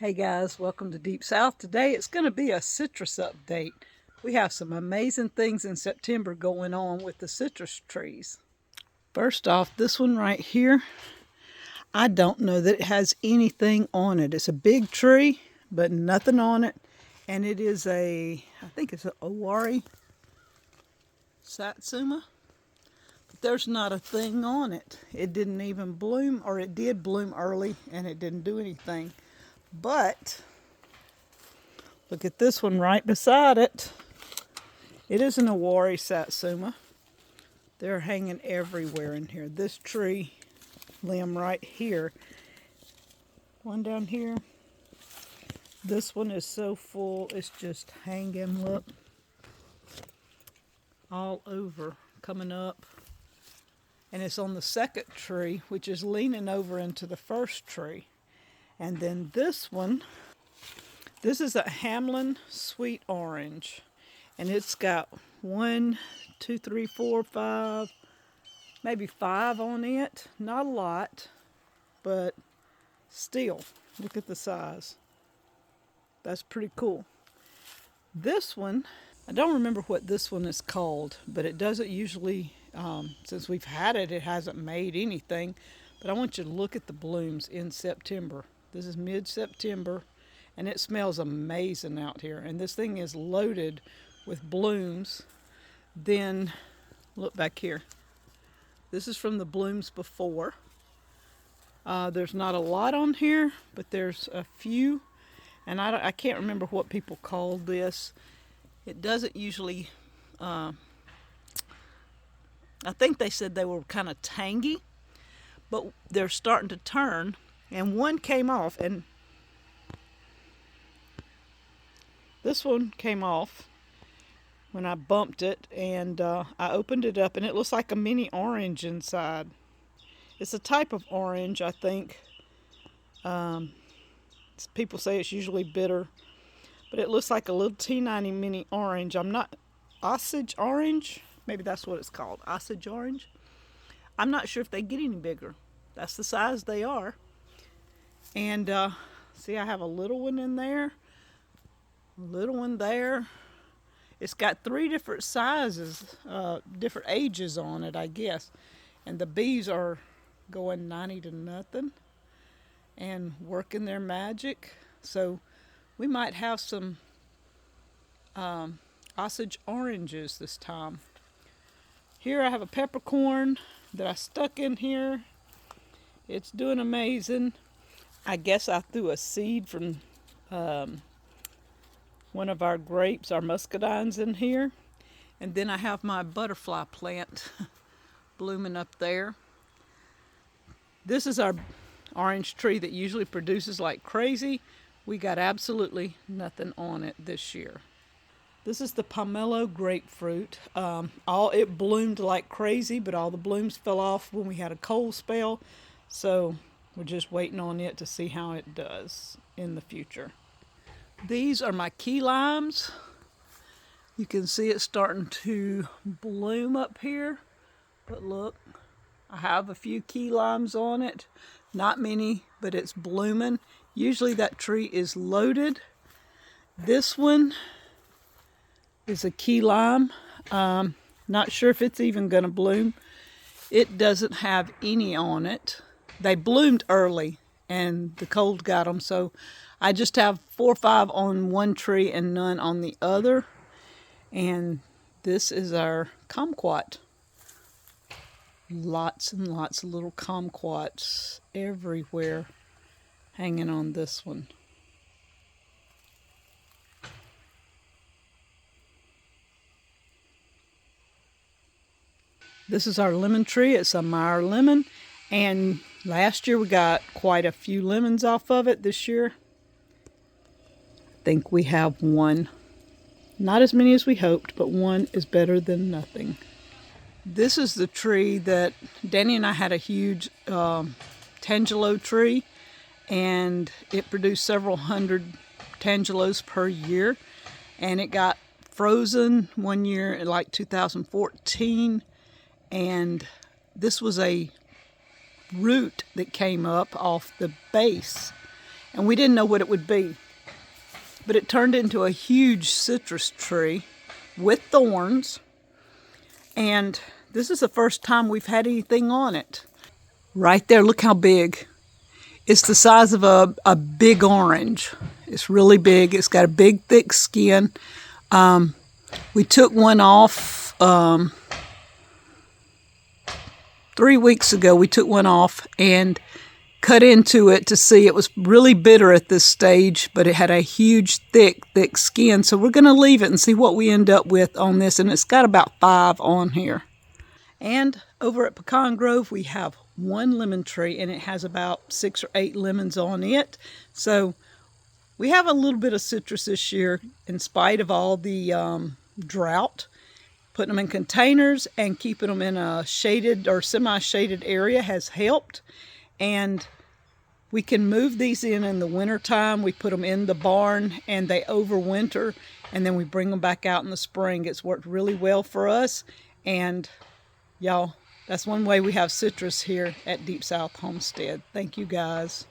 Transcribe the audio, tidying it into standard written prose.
Hey guys, welcome to Deep South. Today it's going to be a citrus update. We have some amazing things in September going on with the citrus trees. First off, this one right here, I don't know that it has anything on it. It's a big tree, but nothing on it. And it is I think it's an Owari Satsuma. But there's not a thing on it. It didn't even bloom, or it did bloom early and it didn't do anything. But look at this one right beside it. It is an Owari Satsuma. They're hanging everywhere in here. This tree limb right here. One down here. This one is so full, it's just hanging, look. All over, coming up. And it's on the second tree, which is leaning over into the first tree. And then this one, this is a Hamlin Sweet Orange. And it's got 1, 2, 3, 4, 5, maybe 5 on it. Not a lot, but still, look at the size. That's pretty cool. This one, I don't remember what this one is called, but it doesn't usually, since we've had it, it hasn't made anything. But I want you to look at the blooms in September. This is mid-September, and it smells amazing out here. And this thing is loaded with blooms. Then, look back here. This is from the blooms before. There's not a lot on here, but there's a few. And I can't remember what people call this. It doesn't usually, I think they said they were kind of tangy, but they're starting to turn. And one came off, and this one came off when I bumped it, and I opened it up, and it looks like a mini orange inside. It's a type of orange, I think. People say it's usually bitter, but it looks like a little teeny mini orange. Osage orange, maybe that's what it's called, Osage orange. I'm not sure if they get any bigger. That's the size they are. And see, I have a little one in there, a little one there. It's got 3 different sizes, different ages on it, I guess. And the bees are going 90 to nothing and working their magic. So we might have some Osage oranges this time. Here I have a peppercorn that I stuck in here. It's doing amazing. I guess I threw a seed from one of our grapes, our muscadines, in here. And then I have my butterfly plant blooming up there. This is our orange tree that usually produces like crazy. We got absolutely nothing on it this year. This is the pomelo grapefruit. It bloomed like crazy, but all the blooms fell off when we had a cold spell. So we're just waiting on it to see how it does in the future. These are my key limes. You can see it starting to bloom up here. But look, I have a few key limes on it. Not many, but it's blooming. Usually that tree is loaded. This one is a key lime. Not sure if it's even going to bloom. It doesn't have any on it. They bloomed early and the cold got them, so I just have 4 or 5 on one tree and none on the other. And this is our kumquat. Lots and lots of little kumquats everywhere hanging on this one. This is our lemon tree. It's a Meyer lemon. And last year we got quite a few lemons off of it. This year, I think we have 1. Not as many as we hoped, but 1 is better than nothing. This is the tree that Danny and I had a huge tangelo tree, and it produced several hundred tangelos per year. And it got frozen one year in like 2014, and this was a root that came up off the base, and we didn't know what it would be. But it turned into a huge citrus tree with thorns, and this is the first time we've had anything on it. Right there, look how big. It's the size of a big orange. It's really big. It's got a big, thick skin. We took one off 3 weeks ago. We took one off and cut into it to see. It was really bitter at this stage, but it had a huge, thick skin. So we're going to leave it and see what we end up with on this. And it's got about 5 on here. And over at Pecan Grove, we have one lemon tree, and it has about 6 or 8 lemons on it. So we have a little bit of citrus this year in spite of all the drought. Putting them in containers and keeping them in a shaded or semi-shaded area has helped. And we can move these in the wintertime. We put them in the barn and they overwinter, and then we bring them back out in the spring. It's worked really well for us. And y'all, that's one way we have citrus here at Deepsouth Homestead. Thank you guys.